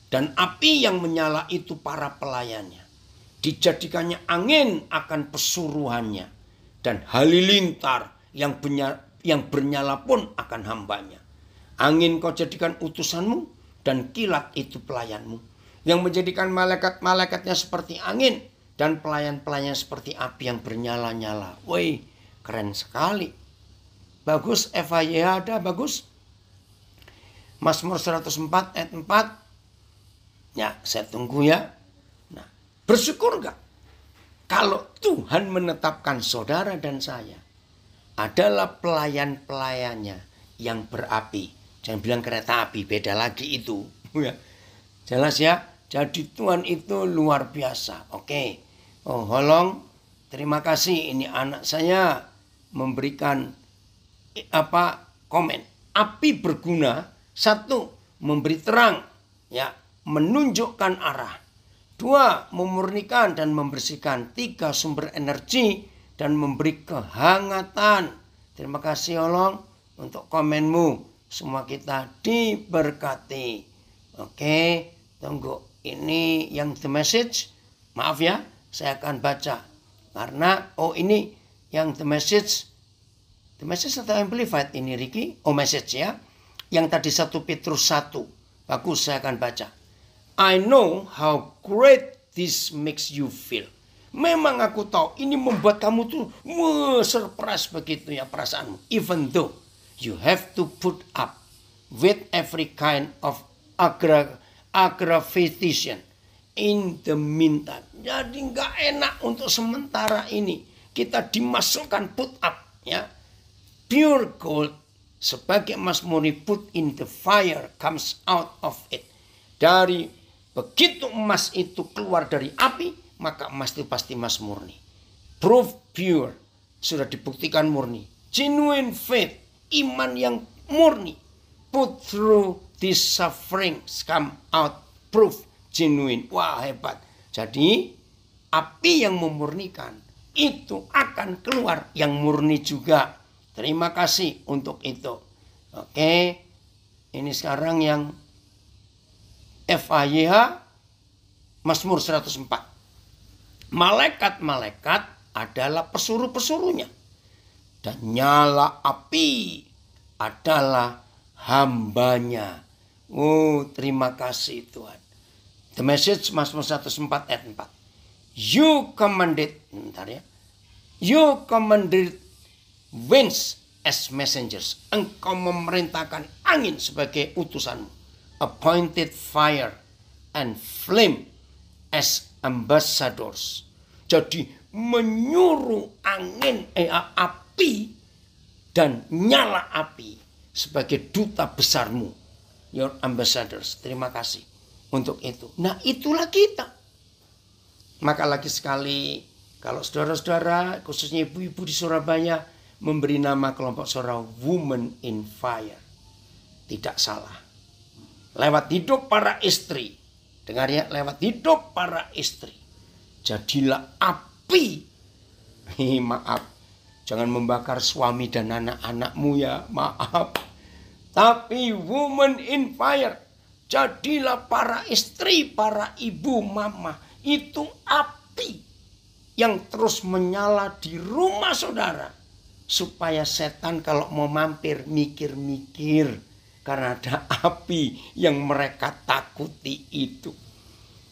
Dan api yang menyala itu para pelayannya. Dijadikannya angin akan pesuruhannya. Dan halilintar yang bernyala pun akan hambanya. Angin kau jadikan utusanmu dan kilat itu pelayanmu. Yang menjadikan malaikat-malaikatnya seperti angin dan pelayan-pelayannya seperti api yang bernyala-nyala. Woi, keren sekali. Bagus, FAYH ada, bagus. Mazmur 104 ayat 4. Ya, saya tunggu ya. Nah, bersyukur gak? Kalau Tuhan menetapkan saudara dan saya adalah pelayan-pelayannya yang berapi. Jangan bilang kereta api, beda lagi itu. Jelas ya? Jadi Tuhan itu luar biasa. Oke. Oh, Holong, terima kasih. Ini anak saya memberikan komen. Api berguna, satu, memberi terang, ya, menunjukkan arah. Dua, memurnikan dan membersihkan. Tiga, sumber energi dan memberi kehangatan. Terima kasih Holong untuk komenmu. Semua kita diberkati. Oke, tunggu. Ini yang the message. Maaf ya, saya akan baca. Karena, ini yang the message. The message atau amplified ini Ricky? Oh, message ya. Yang tadi 1 Petrus 1. Bagus, saya akan baca. I know how great this makes you feel. Memang aku tahu ini membuat kamu tuh surprise begitu ya perasaanmu. Even though you have to put up with every kind of aggravation in the meantime. Jadi nggak enak untuk sementara ini. Kita dimasukkan put up ya. Pure gold sebagai emas murni put in the fire comes out of it. Dari begitu emas itu keluar dari api, maka emas itu pasti emas murni. Proof pure, sudah dibuktikan murni. Genuine faith, iman yang murni. Put through these sufferings come out proof genuine. Wah, hebat. Jadi api yang memurnikan itu akan keluar yang murni juga. Terima kasih untuk itu. Oke. Ini sekarang yang FAYH Mazmur 104. Malaikat-malaikat adalah pesuruh-pesuruhnya. Dan nyala api adalah hambanya. Oh, terima kasih Tuhan. The message Mazmur 104 ayat 4. You commanded, You commanded winds as messengers. Engkau memerintahkan angin sebagai utusanmu. Appointed fire and flame as ambassadors. Jadi menyuruh angin, api dan nyala api sebagai duta besarmu. Your ambassadors. Terima kasih untuk itu. Nah, itulah kita. Maka lagi sekali, kalau saudara-saudara, khususnya ibu-ibu di Surabaya, memberi nama kelompok saudara Women in Fire. Tidak salah. Lewat hidup para istri. Dengar ya, lewat hidup para istri. Jadilah api. Maaf. Jangan membakar suami dan anak-anakmu ya. Maaf. Tapi woman in fire, jadilah para istri, para ibu, mama, itu api yang terus menyala di rumah saudara. Supaya setan kalau mau mampir mikir-mikir. Karena ada api yang mereka takuti itu.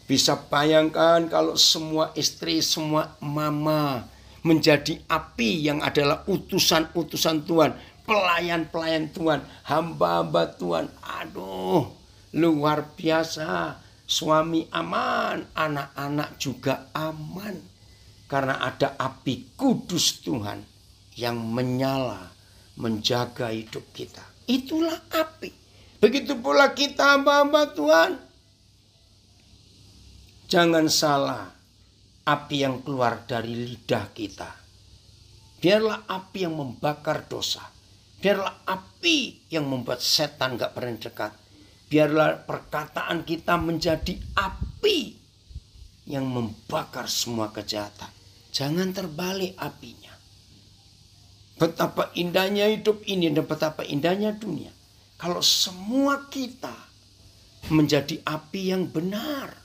Bisa bayangkan kalau semua istri, semua mama menjadi api yang adalah utusan-utusan Tuhan. Pelayan-pelayan Tuhan, hamba-hamba Tuhan. Aduh, luar biasa. Suami aman, anak-anak juga aman. Karena ada api kudus Tuhan yang menyala, menjaga hidup kita. Itulah api. Begitu pula kita hamba-hamba Tuhan. Jangan salah, api yang keluar dari lidah kita. Biarlah api yang membakar dosa. Biarlah api yang membuat setan gak pernah dekat. Biarlah perkataan kita menjadi api yang membakar semua kejahatan. Jangan terbalik apinya. Betapa indahnya hidup ini dan betapa indahnya dunia. Kalau semua kita menjadi api yang benar.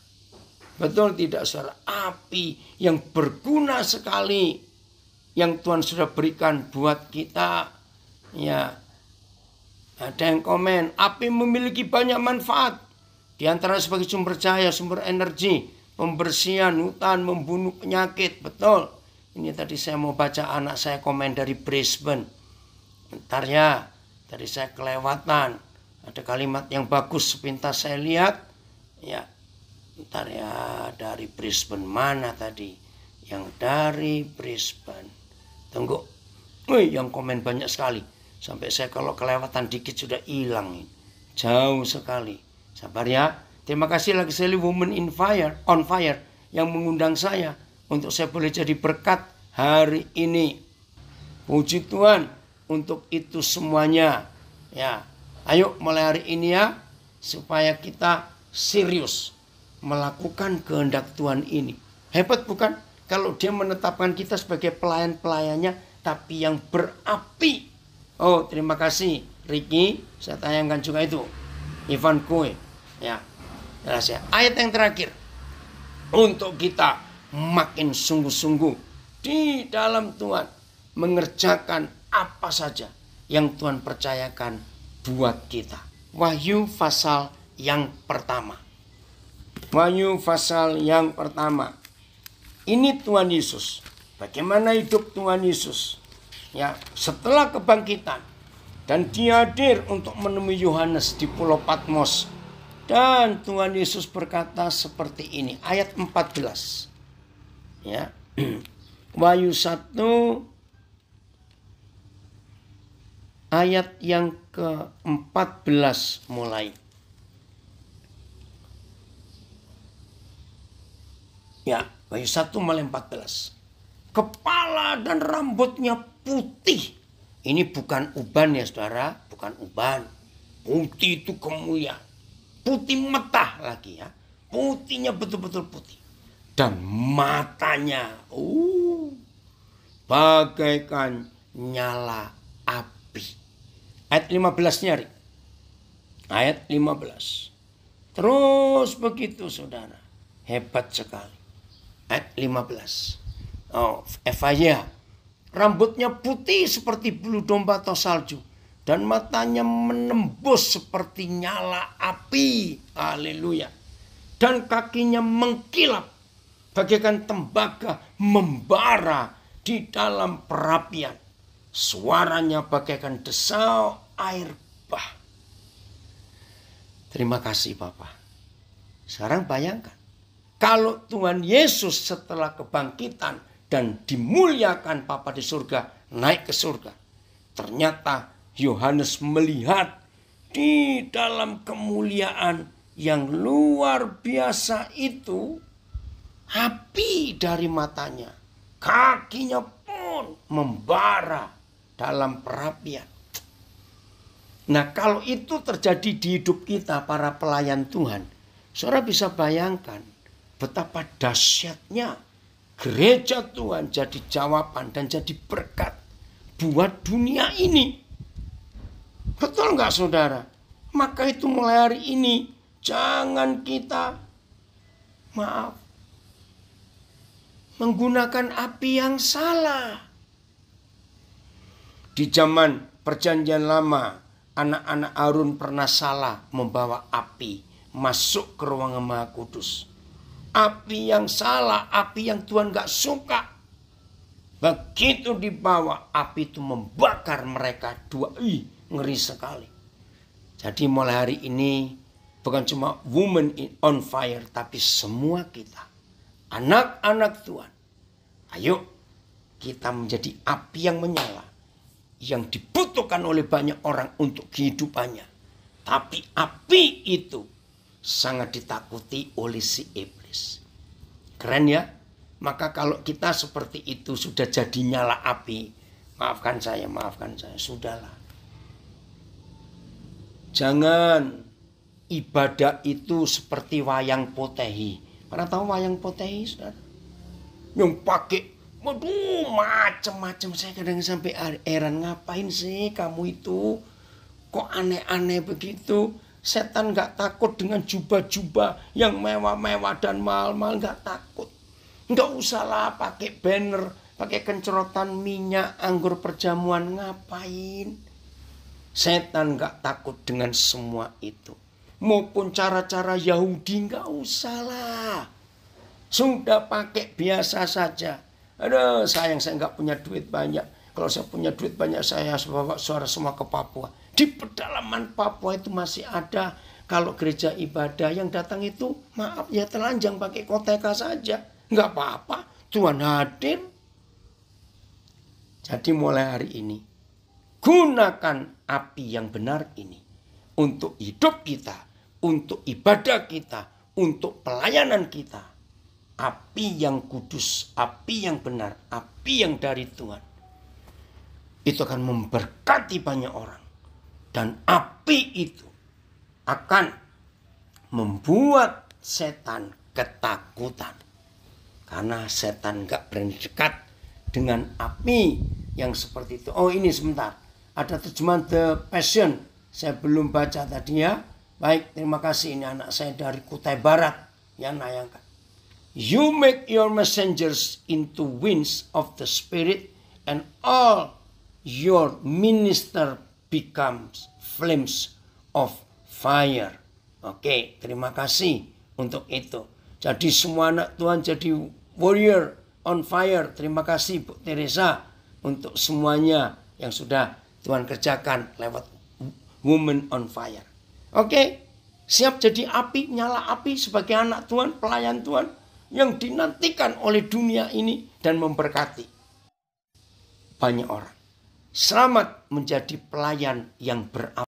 Betul tidak saudara? Api yang berguna sekali. Yang Tuhan sudah berikan buat kita. Ya, ada yang komen, api memiliki banyak manfaat. Di antara sebagai sumber cahaya, sumber energi, pembersihan hutan, membunuh penyakit. Betul. Ini tadi saya mau baca, anak saya komen dari Brisbane. Bentar ya, tadi saya kelewatan. Ada kalimat yang bagus sepintas saya lihat. Ya, bentar ya, dari Brisbane mana tadi? Yang dari Brisbane. Tunggu. Wih, yang komen banyak sekali. Sampai saya kalau kelewatan dikit sudah hilang. Jauh sekali. Sabar ya. Terima kasih lagi sekali Woman on Fire yang mengundang saya untuk saya boleh jadi berkat hari ini. Puji Tuhan untuk itu semuanya. Ya, ayo mulai hari ini ya, supaya kita serius melakukan kehendak Tuhan ini. Hebat bukan? Kalau dia menetapkan kita sebagai pelayan-pelayannya, tapi yang berapi. Oh, terima kasih Ricky, saya tayangkan juga itu. Ivan Kue. Ya, jelas ya. Ayat yang terakhir. Untuk kita makin sungguh-sungguh di dalam Tuhan mengerjakan apa saja yang Tuhan percayakan buat kita. Wahyu pasal yang pertama. Wahyu pasal yang pertama. Ini Tuhan Yesus. Bagaimana hidup Tuhan Yesus? Ya, setelah kebangkitan dan dia hadir untuk menemui Yohanes di Pulau Patmos. Dan Tuhan Yesus berkata seperti ini, ayat 14. Ya. Wahyu 1 ayat yang ke-14 mulai. Ya, Wahyu 1 mulai 14. Kepala dan rambutnya putih. Ini bukan uban ya saudara, bukan uban. Putih itu kemuliaan. Putih metah lagi ya. Putihnya betul-betul putih. Dan matanya bagaikan nyala api. Ayat 15 nyari. Ayat 15. Terus begitu saudara. Hebat sekali. Ayat 15. Oh, FYI. Rambutnya putih seperti bulu domba atau salju. Dan matanya menembus seperti nyala api. Haleluya. Dan kakinya mengkilap bagaikan tembaga membara di dalam perapian. Suaranya bagaikan desau air bah. Terima kasih Bapak. Sekarang bayangkan. Kalau Tuhan Yesus setelah kebangkitan dan dimuliakan Bapa di surga, naik ke surga. Ternyata Yohanes melihat di dalam kemuliaan yang luar biasa itu, api dari matanya, kakinya pun membara dalam perapian. Nah, kalau itu terjadi di hidup kita para pelayan Tuhan, saudara bisa bayangkan betapa dahsyatnya gereja Tuhan jadi jawaban dan jadi berkat buat dunia ini. Betul nggak saudara? Maka itu mulai hari ini jangan kita menggunakan api yang salah. Di zaman Perjanjian Lama, anak-anak Harun pernah salah membawa api masuk ke ruangan Maha Kudus. Api yang salah, api yang Tuhan gak suka. Begitu dibawa, api itu membakar mereka dua. Ngeri sekali. Jadi mulai hari ini bukan cuma woman on fire, tapi semua kita, anak-anak Tuhan, ayo kita menjadi api yang menyala, yang dibutuhkan oleh banyak orang untuk kehidupannya. Tapi api itu sangat ditakuti oleh si iblis. Keren ya? Maka kalau kita seperti itu sudah jadi nyala api, maafkan saya, sudahlah. Jangan ibadah itu seperti wayang potehi. Pernah tahu wayang potehi, saudara? Yang pakai macam-macam. Saya kadang sampai heran, ngapain sih kamu itu? Kok aneh-aneh begitu? Setan gak takut dengan jubah-jubah yang mewah-mewah dan mahal-mahal, gak takut. Gak usahlah pakai banner, pakai kencrotan minyak, anggur perjamuan, ngapain? Setan gak takut dengan semua itu. Maupun cara-cara Yahudi gak usahlah. Sudah pakai biasa saja. Aduh, sayang saya nggak punya duit banyak. Kalau saya punya duit banyak, saya bawa suara semua ke Papua. Di pedalaman Papua itu masih ada. Kalau gereja ibadah yang datang itu, maaf ya, telanjang pakai koteka saja. Nggak apa-apa, Tuhan hadir. Jadi mulai hari ini, gunakan api yang benar ini. Untuk hidup kita, untuk ibadah kita, untuk pelayanan kita. Api yang kudus, api yang benar, api yang dari Tuhan. Itu akan memberkati banyak orang. Dan api itu akan membuat setan ketakutan. Karena setan gak berani dekat dengan api yang seperti itu. Oh ini sebentar, ada terjemahan The Passion. Saya belum baca tadi ya. Baik, terima kasih. Ini anak saya dari Kutai Barat yang nayangkan. You make your messengers into winds of the spirit, and all your minister becomes flames of fire. Oke, terima kasih untuk itu. Jadi semua anak Tuhan jadi warrior on fire. Terima kasih Bu Teresa untuk semuanya yang sudah Tuhan kerjakan lewat Woman on Fire. Oke, siap jadi api, nyala api sebagai anak Tuhan, pelayan Tuhan yang dinantikan oleh dunia ini dan memberkati banyak orang. Selamat menjadi pelayan yang berapi.